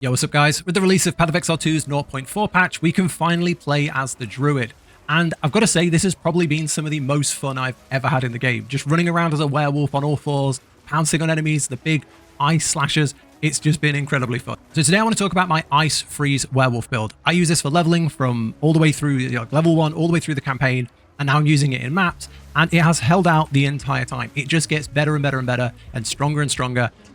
Yo, what's up guys? With the release of Path of Exile 2's 0.4 patch, we can finally play as the Druid. And I've got to say, this has probably been some of the most fun I've ever had in the game. Just running around as a werewolf on all fours, pouncing on enemies, the big ice slashers. It's just been incredibly fun. So today I want to talk about my Ice Freeze Werewolf build. I use this for leveling from all the way through level 1, all the way through the campaign, and now I'm using it in maps, and it has held out the entire time. It just gets better and better and better, and stronger,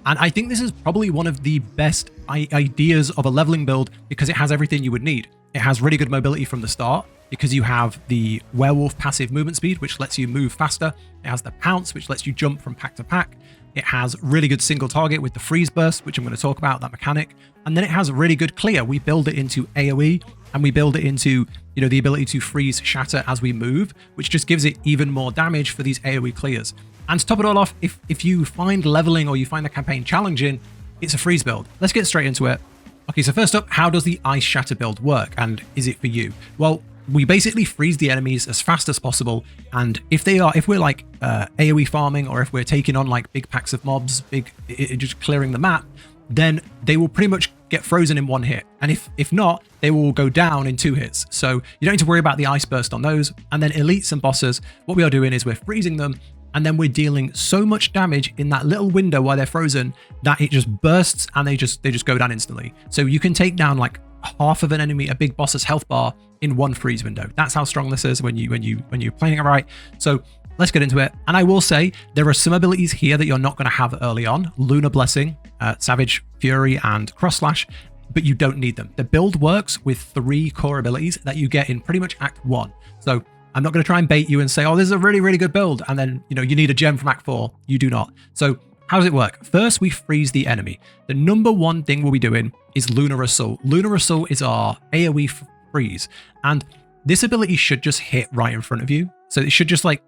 and I think this is probably one of the best ideas of a leveling build because it has everything you would need. It has really good mobility from the start because you have the werewolf passive movement speed, which lets you move faster. It has the pounce, which lets you jump from pack to pack. It has really good single target with the freeze burst, which I'm going to talk about, that mechanic. And then it has really good clear. We build it into AoE, and we build it into, the ability to freeze shatter as we move, which just gives it even more damage for these AoE clears. And to top it all off, if you find leveling or you find the campaign challenging, it's a freeze build. Let's get straight into it. Okay, so first up, how does the Ice Shatter build work, and is it for you? Well, we basically freeze the enemies as fast as possible, and if we're like AoE farming, or if we're taking on like big packs of mobs, just clearing the map, then they will pretty much get frozen in one hit. And if not, they will go down in 2 hits. So you don't need to worry about the ice burst on those. And then elites and bosses, what we are doing is we're freezing them, and then we're dealing so much damage in that little window while they're frozen that it just bursts and they just go down instantly. So you can take down like half of an enemy, a big boss's health bar, in one freeze window. That's how strong this is when you're playing it right. So let's get into it. And I will say there are some abilities here that you're not going to have early on: Lunar Blessing, Savage Fury, and Cross Slash, but you don't need them. The build works with 3 core abilities that you get in pretty much Act 1. So I'm not going to try and bait you and say, oh, this is a really, really good build, and then you need a gem from Act 4. You do not. So how does it work? First, we freeze the enemy. The number one thing we'll be doing is Lunar Assault. Lunar Assault is our AoE freeze, and this ability should just hit right in front of you. So it should just like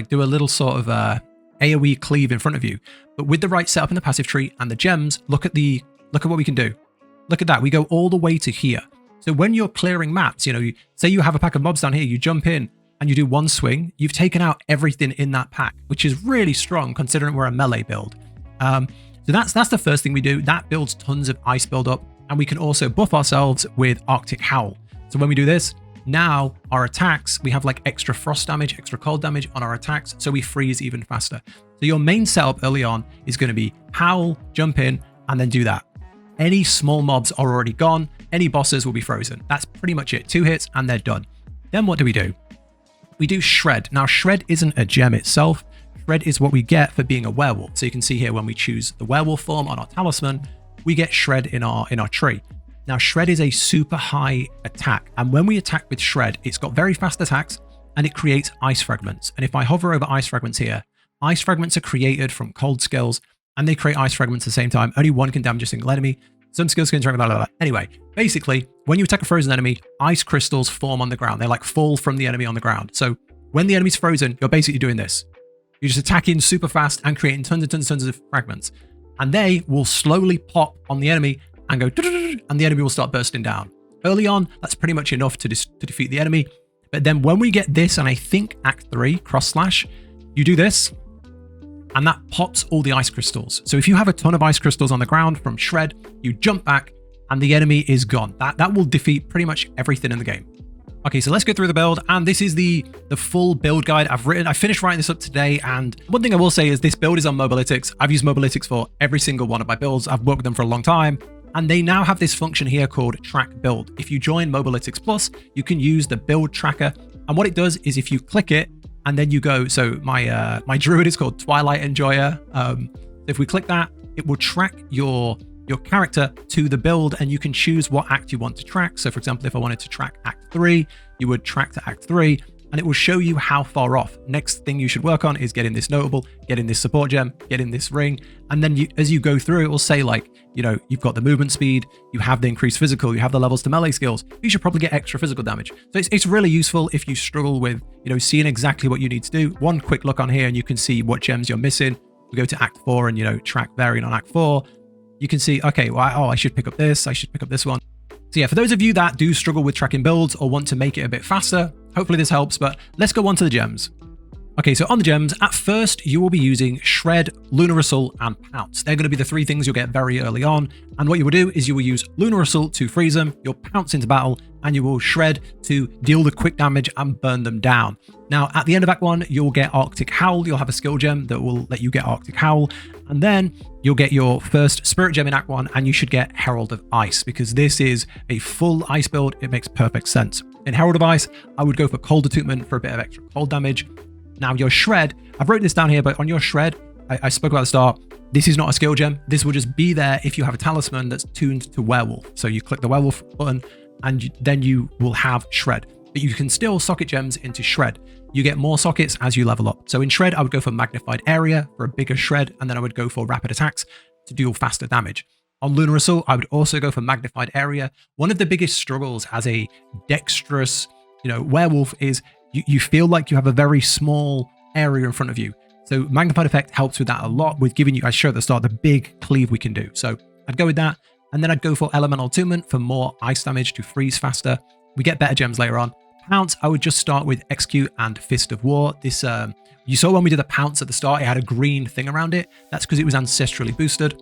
do a little sort of AoE cleave in front of you. But with the right setup in the passive tree and the gems, look at what we can do. Look at that. We go all the way to here. So when you're clearing maps, say you have a pack of mobs down here, you jump in and you do one swing, you've taken out everything in that pack, which is really strong considering we're a melee build. So that's the first thing we do. That builds tons of ice build-up, and we can also buff ourselves with Arctic Howl. So when we do this, now our attacks, we have like extra frost damage, extra cold damage on our attacks, so we freeze even faster. So your main setup early on is going to be Howl, jump in, and then do that. Any small mobs are already gone. Any bosses will be frozen. That's pretty much it. 2 hits and they're done. Then what do? We do Shred. Now, Shred isn't a gem itself. Shred is what we get for being a werewolf. So you can see here when we choose the werewolf form on our talisman, we get Shred in our tree. Now, Shred is a super high attack, and when we attack with Shred, it's got very fast attacks, and it creates ice fragments. And if I hover over ice fragments here, ice fragments are created from cold skills, and they create ice fragments at the same time. Only one can damage a single enemy. Some skills can interact, blah, blah, blah. Anyway, basically, when you attack a frozen enemy, ice crystals form on the ground. They like fall from the enemy on the ground. So when the enemy's frozen, you're basically doing this. You're just attacking super fast and creating tons of fragments. And they will slowly pop on the enemy and go, and the enemy will start bursting down. Early on, that's pretty much enough to defeat the enemy. But then when we get this, and I think Act 3, Cross Slash, you do this, and that pops all the ice crystals. So if you have a ton of ice crystals on the ground from Shred, you jump back, and the enemy is gone. That will defeat pretty much everything in the game. Okay, so let's go through the build, and this is the full build guide I finished writing this up today, and one thing I will say is this build is on Mobalytics. I've used Mobalytics for every single one of my builds. I've worked with them for a long time, and they now have this function here called Track Build. If you join Mobalytics Plus, you can use the build tracker, and what it does is if you click it, and then you go, so my druid is called Twilight Enjoyer. If we click that, it will track your character to the build, and you can choose what act you want to track. So for example, if I wanted to track Act 3, you would track to Act 3, and it will show you how far off. Next thing you should work on is getting this notable, getting this support gem, getting this ring, and then as you go through, it will say like, you've got the movement speed, you have the increased physical, you have the levels to melee skills, you should probably get extra physical damage. So it's really useful if you struggle with, seeing exactly what you need to do. One quick look on here and you can see what gems you're missing. We go to Act 4 and, track variant on Act 4. You can see, okay, well, I should pick up this, I should pick up this one. So yeah, for those of you that do struggle with tracking builds or want to make it a bit faster, hopefully this helps, but let's go on to the gems. Okay, so on the gems, at first you will be using Shred, Lunar Assault, and Pounce. They're going to be the three things you'll get very early on. And what you will do is you will use Lunar Assault to freeze them, you'll Pounce into battle, and you will Shred to deal the quick damage and burn them down. Now, at the end of Act 1, you'll get Arctic Howl. You'll have a skill gem that will let you get Arctic Howl. And then you'll get your first Spirit Gem in Act 1, and you should get Herald of Ice, because this is a full ice build. It makes perfect sense. In Herald of Ice, I would go for Cold Attunement for a bit of extra cold damage. Now, your Shred, I've written this down here, but on your Shred, I spoke about at the start, this is not a skill gem. This will just be there if you have a talisman that's tuned to werewolf. So you click the werewolf button, and then you will have Shred. But you can still socket gems into Shred. You get more sockets as you level up. So in Shred, I would go for Magnified Area for a bigger Shred, and then I would go for Rapid Attacks to deal faster damage. On Lunar Assault, I would also go for Magnified Area. One of the biggest struggles as a dexterous, werewolf is you feel like you have a very small area in front of you. So Magnified Effect helps with that a lot, with giving you, I showed at the start, the big cleave we can do. So I'd go with that. And then I'd go for Elemental Attunement for more ice damage to freeze faster. We get better gems later on. Pounce, I would just start with Execute and Fist of War. This, you saw when we did the Pounce at the start, it had a green thing around it. That's because it was ancestrally boosted,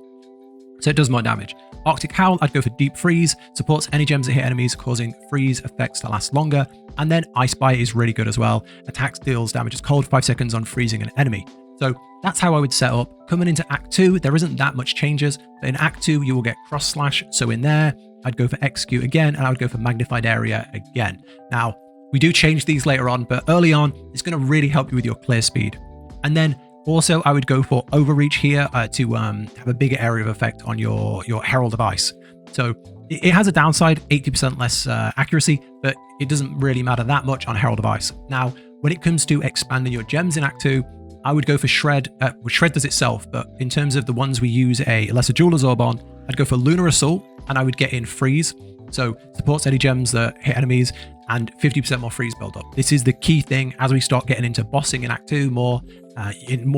so it does more damage. Arctic Howl, I'd go for Deep Freeze, supports any gems that hit enemies, causing freeze effects to last longer. And then Ice Bite is really good as well. Attacks, deals damage as cold 5 seconds on freezing an enemy. So that's how I would set up. Coming into Act 2, there isn't that much changes. But in Act 2, you will get Cross Slash. So in there, I'd go for Execute again, and I would go for Magnified Area again. Now, we do change these later on, but early on, it's going to really help you with your clear speed. And then also, I would go for Overreach here to have a bigger area of effect on your Herald of Ice. So it has a downside, 80% less accuracy, but it doesn't really matter that much on Herald of Ice. Now, when it comes to expanding your gems in Act 2, I would go for Shred. Shred does itself, but in terms of the ones we use a Lesser Jeweler's Orb on, I'd go for Lunar Assault, and I would get in Freeze. So supports any gems that hit enemies, and 50% more freeze build up. This is the key thing as we start getting into bossing in Act 2, more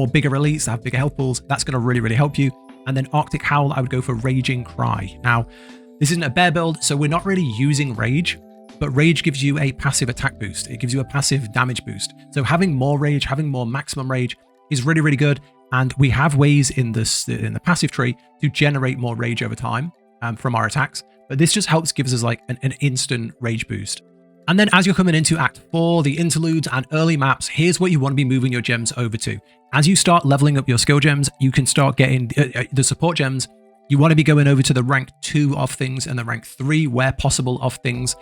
bigger elites that have bigger health pools. That's going to really, really help you. And then Arctic Howl, I would go for Raging Cry. Now, this isn't a bear build, so we're not really using Rage, but Rage gives you a passive attack boost. It gives you a passive damage boost. So having more Rage, having more maximum Rage is really, really good. And we have ways in the passive tree to generate more Rage over time from our attacks. But this just helps gives us like an instant Rage boost. And then as you're coming into Act 4, the interludes and early maps, here's what you want to be moving your gems over to. As you start leveling up your skill gems, you can start getting the support gems. You want to be going over to the rank 2 of things and the rank 3 where possible of things.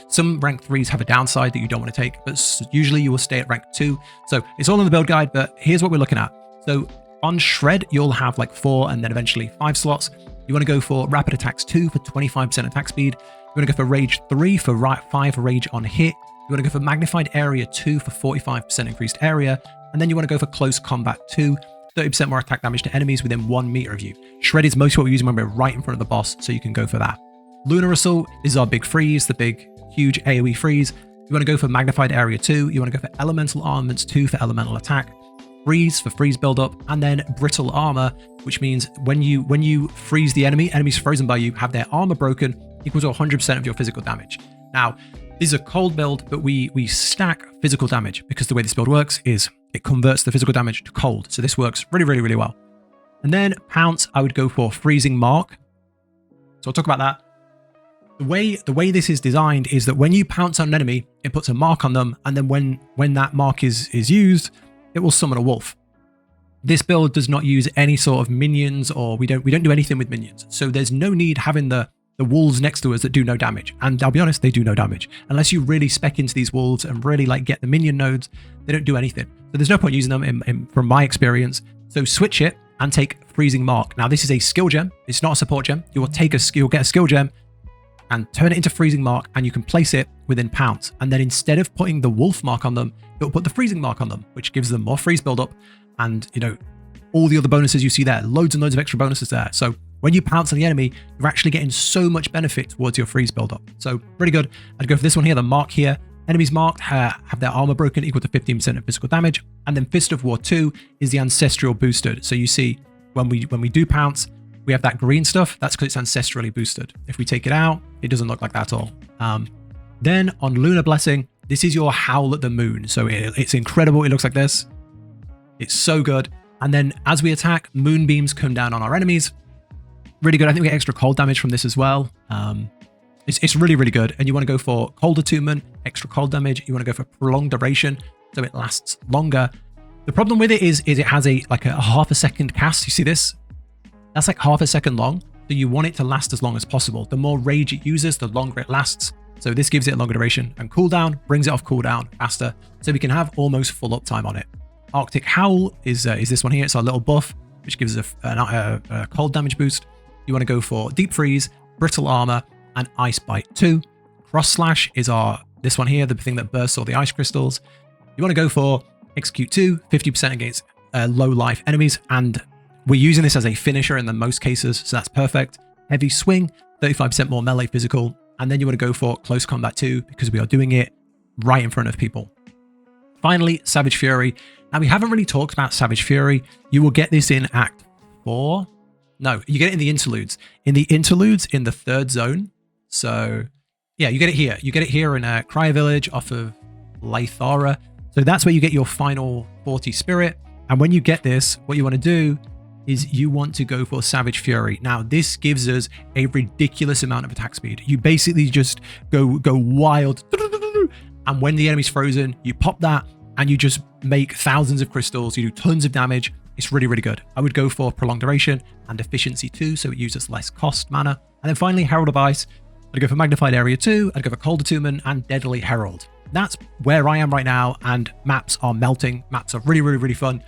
Some rank 3s have a downside that you don't want to take, but usually you will stay at rank 2. So it's all in the build guide, but here's what we're looking at. So on Shred, you'll have like 4 and then eventually 5 slots. You want to go for Rapid Attacks 2 for 25% attack speed. You want to go for Rage 3 for 5 Rage on hit. You want to go for Magnified Area 2 for 45% increased area. And then you want to go for Close Combat 2, 30% more attack damage to enemies within 1 meter of you. Shred is mostly what we're using when we're right in front of the boss, so you can go for that. Lunar Assault is our big freeze, the big, huge AoE freeze. You want to go for Magnified Area 2. You want to go for Elemental Armaments 2 for elemental attack. Freeze for freeze buildup, and then Brittle Armor, which means when you freeze the enemies frozen by you have their armor broken, equals to 100% of your physical damage. Now, this is a cold build, but we stack physical damage because the way this build works is it converts the physical damage to cold. So this works really, really, really well. And then Pounce, I would go for Freezing Mark. So I'll talk about that. The way this is designed is that when you pounce on an enemy, it puts a mark on them, and then when that mark is used, it will summon a wolf. This build does not use any sort of minions, or we don't do anything with minions. So there's no need having the wolves next to us that do no damage. And I'll be honest, they do no damage. Unless you really spec into these wolves and really like get the minion nodes, they don't do anything. So there's no point using them from my experience. So switch it and take Freezing Mark. Now this is a skill gem. It's not a support gem. You'll get a skill gem and turn it into Freezing Mark, and you can place it within Pounce. And then instead of putting the wolf mark on them, it'll put the Freezing Mark on them, which gives them more freeze buildup and, all the other bonuses you see there, loads and loads of extra bonuses there. So when you pounce on the enemy, you're actually getting so much benefit towards your freeze buildup. So pretty good. I'd go for this one here, the mark here. Enemies marked have their armor broken, equal to 15% of physical damage. And then Fist of War 2 is the ancestral boosted. So you see when we do pounce, we have that green stuff. That's because it's ancestrally boosted. If we take it out, it doesn't look like that at all. Then on Lunar Blessing, This is your Howl at the Moon. So it's incredible. It looks like this. It's so good. And then as we attack, moonbeams come down on our enemies. Really good. I think we get extra cold damage from this as well. It's really, really good. And you want to go for cold attunement, extra cold damage. You want to go for prolonged duration, so it lasts longer. The problem with it is it has like a half a second cast. You see this? That's like half a second long. So you want it to last as long as possible. The more rage it uses, the longer it lasts. So this gives it a longer duration, and cooldown brings it off cooldown faster. So we can have almost full uptime on it. Arctic Howl is this one here. It's our little buff, which gives us a cold damage boost. You want to go for Deep Freeze, Brittle Armor, and Ice Bite 2. Cross Slash is this one here, the thing that bursts all the ice crystals. You want to go for Execute 2, 50% against low life enemies, and we're using this as a finisher in the most cases, so that's perfect. Heavy Swing, 35% more melee physical, and then you want to go for Close Combat 2 because we are doing it right in front of people. Finally, Savage Fury. Now, we haven't really talked about Savage Fury. You will get this in Act 4. No, you get it in the interludes. In the interludes, in the 3rd zone. So, yeah, you get it here. You get it here in Cryo Village off of Lathara. So that's where you get your final 40 spirit. And when you get this, what you want to do is you want to go for Savage Fury. Now, this gives us a ridiculous amount of attack speed. You basically just go wild. And when the enemy's frozen, you pop that and you just make thousands of crystals. You do tons of damage. It's really, really good. I would go for Prolonged Duration and Efficiency 2, so it uses less cost mana. And then finally, Herald of Ice. I'd go for Magnified Area 2, I'd go for Cold Attunement, and Deadly Herald. That's where I am right now, and maps are melting. Maps are really, really, really fun.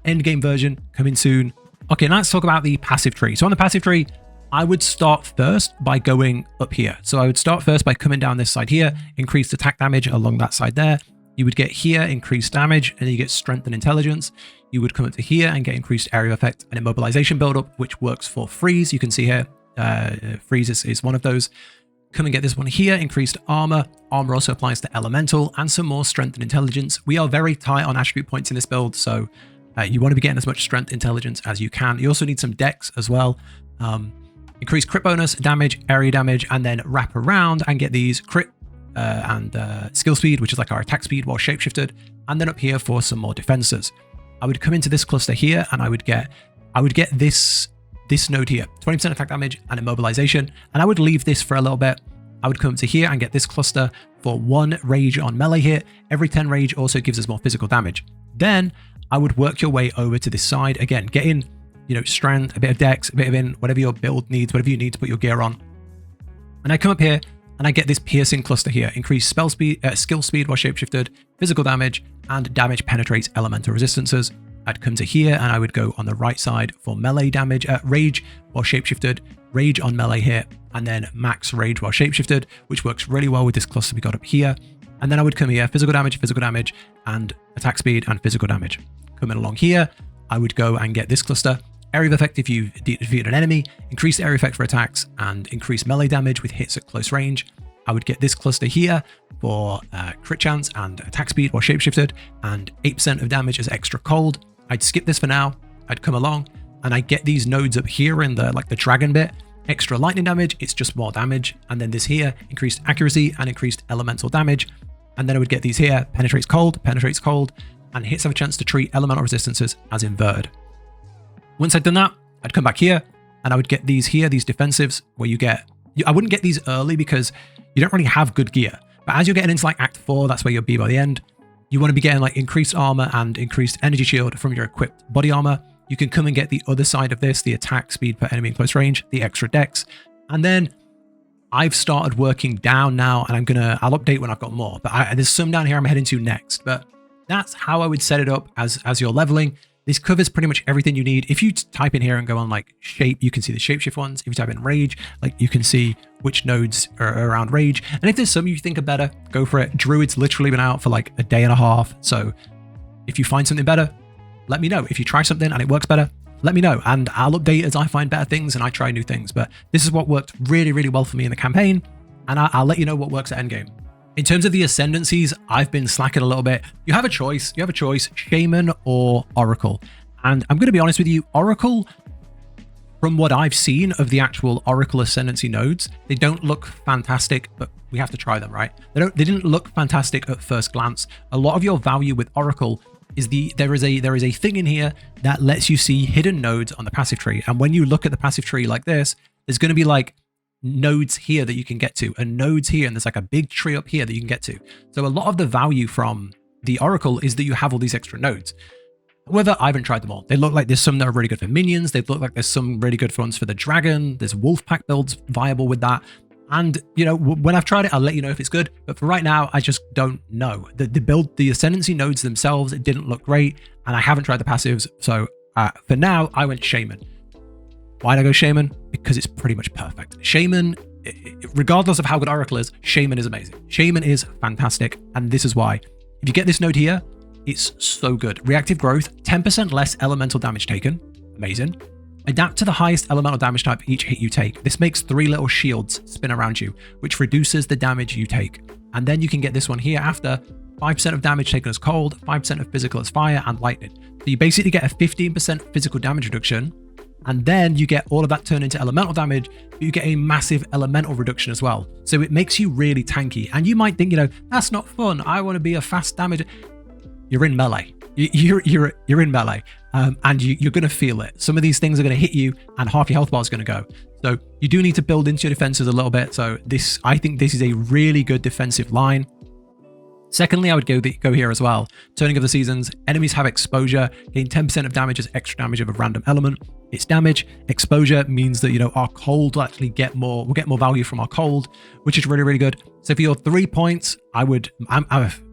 Endgame version coming soon. Okay, now let's talk about the passive tree. So on the passive tree, I would start first by going up here. So I would start first by coming down this side here, increased attack damage along that side there. You would get here increased damage, and then you get strength and intelligence. You would come up to here and get increased area effect and immobilization buildup, which works for freeze. You can see here, freeze is one of those. Come and get this one here, increased armor. Armor also applies to elemental and some more strength and intelligence. We are very tight on attribute points in this build, so you want to be getting as much strength intelligence as you can. You also need some dex as well. Increase crit bonus, damage, area damage, and then wrap around and get these crit and skill speed, which is like our attack speed while shapeshifted, and then up here for some more defenses. I would come into this cluster here and I would get this node here, 20% attack damage and immobilization, and I would leave this for a little bit. I would come to here and get this cluster for 1 rage on melee hit. Every 10 rage also gives us more physical damage. Then I would work your way over to this side again, get in, strength, a bit of dex, a bit of whatever your build needs, whatever you need to put your gear on. And I come up here and I get this piercing cluster here, increase spell speed, skill speed while shapeshifted, physical damage, and damage penetrates elemental resistances. I'd come to here and I would go on the right side for melee damage, rage while shapeshifted, rage on melee hit, and then max rage while shapeshifted, which works really well with this cluster we got up here. And then I would come here, physical damage, and attack speed and physical damage. Coming along here, I would go and get this cluster, area of effect if you've defeated an enemy, increase area effect for attacks, and increase melee damage with hits at close range. I would get this cluster here for crit chance and attack speed while shapeshifted, and 8% of damage as extra cold. I'd skip this for now. I'd come along and I get these nodes up here in the dragon bit. Extra lightning damage, it's just more damage. And then this here, increased accuracy and increased elemental damage. And then I would get these here, penetrates cold, and hits have a chance to treat elemental resistances as inverted. Once I'd done that, I'd come back here and I would get these here, these defensives, where I wouldn't get these early because you don't really have good gear. But as you're getting into Act 4, that's where you'll be by the end. You want to be getting increased armor and increased energy shield from your equipped body armor. You can come and get the other side of this, the attack speed per enemy in close range, the extra dex. And then I've started working down now, and I'll update when I've got more. But there's some down here I'm heading to next. But that's how I would set it up as you're leveling. This covers pretty much everything you need. If you type in here and go on shape, you can see the shapeshift ones. If you type in rage, you can see which nodes are around rage. And if there's some you think are better, go for it. Druid's literally been out for a day and a half. So if you find something better, let me know. If you try something and it works better, let me know. And I'll update as I find better things and I try new things. But this is what worked really, really well for me in the campaign. And I'll let you know what works at endgame. In terms of the ascendancies, I've been slacking a little bit. You have a choice, Shaman or Oracle. And I'm going to be honest with you, Oracle, From what I've seen of the actual Oracle Ascendancy nodes, they don't look fantastic, but we have to try them, right? They didn't look fantastic at first glance. A lot of your value with Oracle is there is a thing in here that lets you see hidden nodes on the passive tree. And when you look at the passive tree like this, there's going to be like nodes here that you can get to, and nodes here, and there's like a big tree up here that you can get to. So a lot of the value from the Oracle is that you have all these extra nodes. However, I haven't tried them all. They look like there's some that are really good for minions. They look like there's some really good ones for the dragon. There's wolf pack builds viable with that. And, you know, when I've tried it, I'll let you know if it's good. But for right now, I just don't know. The Ascendancy nodes themselves, it didn't look great. And I haven't tried the passives. So for now, I went Shaman. Why'd I go Shaman? Because it's pretty much perfect. Shaman, regardless of how good Oracle is, Shaman is amazing. Shaman is fantastic. And this is why. If you get this node here, it's so good. Reactive growth, 10% less elemental damage taken. Amazing. Adapt to the highest elemental damage type each hit you take. This makes 3 little shields spin around you, which reduces the damage you take. And then you can get this one here after 5% of damage taken as cold, 5% of physical as fire, and lightning. So you basically get a 15% physical damage reduction, and then you get all of that turned into elemental damage, but you get a massive elemental reduction as well. So it makes you really tanky. And you might think, you know, that's not fun. I want to be a fast damage. You're in melee. You're in melee, and you're going to feel it. Some of these things are going to hit you, and half your health bar is going to go. So you do need to build into your defenses a little bit. So I think this is a really good defensive line. Secondly, I would go here as well. Turning of the Seasons. Enemies have exposure. Gain 10% of damage as extra damage of a random element. It's damage. Exposure means that, you know, our cold will actually we'll get more value from our cold, which is really, really good. So for your 3 points, I'm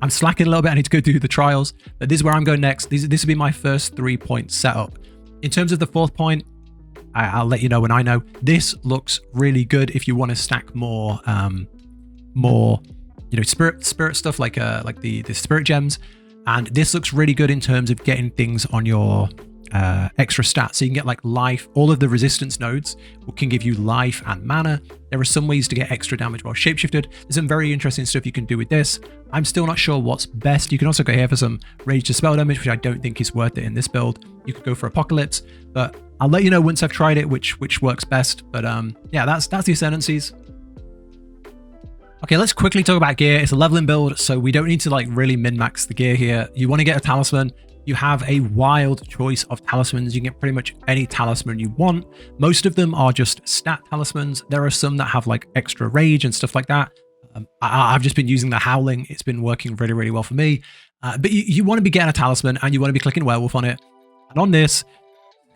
slacking a little bit. I need to go through the trials, but this is where I'm going next. This would be my first 3 point setup. In terms of the 4th point, I'll let you know when I know. This looks really good if you want to stack more, you know, spirit stuff like the spirit gems. And this looks really good in terms of getting things on your extra stats. So you can get like life. All of the resistance nodes can give you life and mana. There are some ways to get extra damage while shapeshifted. There's some very interesting stuff you can do with this. I'm still not sure what's best. You can also go here for some rage to spell damage, which I don't think is worth it in this build. You could go for Apocalypse, but I'll let you know once I've tried it which works best. But yeah, that's the Ascendancies. Okay, let's quickly talk about gear. It's a leveling build, so we don't need to like really min-max the gear here. You want to get a talisman. You have a wild choice of talismans. You can get pretty much any talisman you want. Most of them are just stat talismans. There are some that have like extra rage and stuff like that. I've just been using the Howling. It's been working really, really well for me. But you want to be getting a talisman, and you want to be clicking werewolf on it. And on this,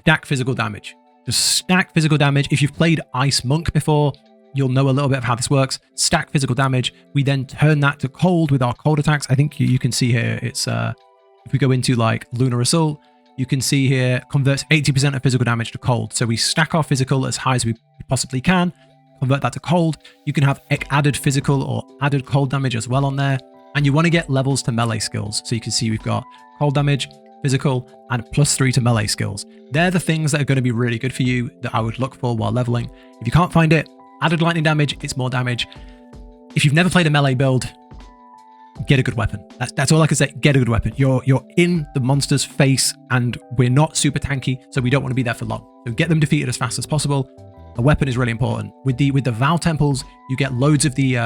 stack physical damage. Just stack physical damage. If you've played Ice Monk before, you'll know a little bit of how this works. Stack physical damage. We then turn that to cold with our cold attacks. I think you can see here, it's if we go into like Lunar Assault, you can see here converts 80% of physical damage to cold. So we stack our physical as high as we possibly can, convert that to cold. You can have added physical or added cold damage as well on there. And you want to get levels to melee skills. So you can see we've got cold damage, physical, and +3 to melee skills. They're the things that are going to be really good for you that I would look for while leveling. If you can't find it, added lightning damage, it's more damage. If you've never played a melee build, get a good weapon. That's all I can say. Get a good weapon. You're in the monster's face, and we're not super tanky, so we don't want to be there for long. So get them defeated as fast as possible. A weapon is really important. With the Vow Temples, you get loads of the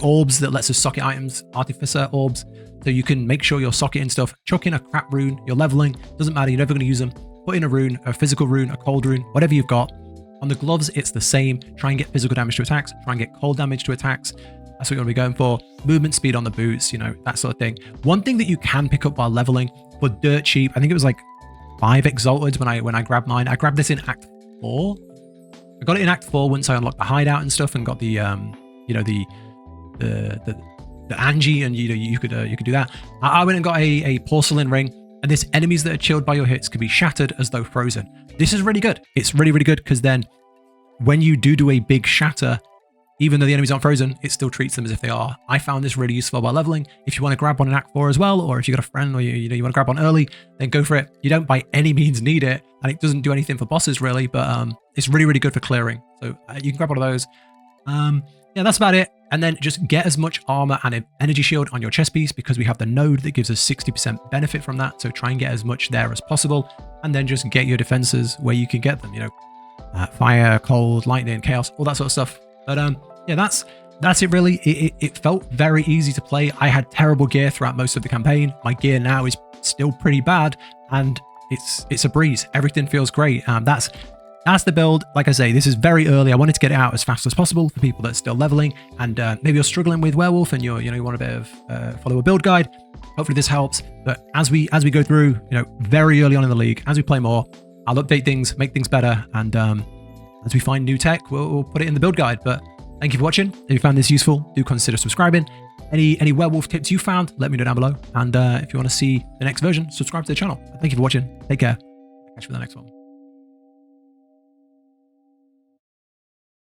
orbs that lets us socket items, Artificer orbs, so you can make sure you're socketing stuff. Chuck in a crap rune, you're leveling, doesn't matter, you're never going to use them. Put in a rune, a physical rune, a cold rune, whatever you've got. On the gloves, it's the same. Try and get physical damage to attacks. Try and get cold damage to attacks. That's what you want to be going for. Movement speed on the boots, you know, that sort of thing. One thing that you can pick up while leveling for dirt cheap, I think it was like 5 Exalted when I grabbed mine. I grabbed this in Act 4. I got it in Act 4 once I unlocked the hideout and stuff and got the, you know, the Angie, and you could do that. I went and got a porcelain ring, and this enemies that are chilled by your hits can be shattered as though frozen. This is really good. It's really, really good because then when you do a big shatter, even though the enemies aren't frozen, it still treats them as if they are. I found this really useful while leveling. If you want to grab one in Act 4 as well, or if you got a friend or you want to grab one early, then go for it. You don't by any means need it, and it doesn't do anything for bosses really, but it's really, really good for clearing. So you can grab one of those. yeah, that's about it. And then just get as much armor and energy shield on your chest piece, because we have the node that gives us 60% benefit from that. So try and get as much there as possible. And then just get your defenses where you can get them, you know, fire, cold, lightning, chaos, all that sort of stuff. But yeah, that's it really. It felt very easy to play. I had terrible gear throughout most of the campaign. My gear now is still pretty bad, and it's a breeze. Everything feels great. That's the build. Like I say, this is very early. I wanted to get it out as fast as possible for people that are still leveling, and maybe you're struggling with werewolf and you want a bit of follow a build guide. Hopefully this helps. But as we go through, you know, very early on in the league, as we play more, I'll update things, make things better, and as we find new tech, we'll put it in the build guide. But thank you for watching. If you found this useful, do consider subscribing. Any werewolf tips you found, let me know down below. And if you want to see the next version, subscribe to the channel. Thank you for watching. Take care. Catch you for the next one.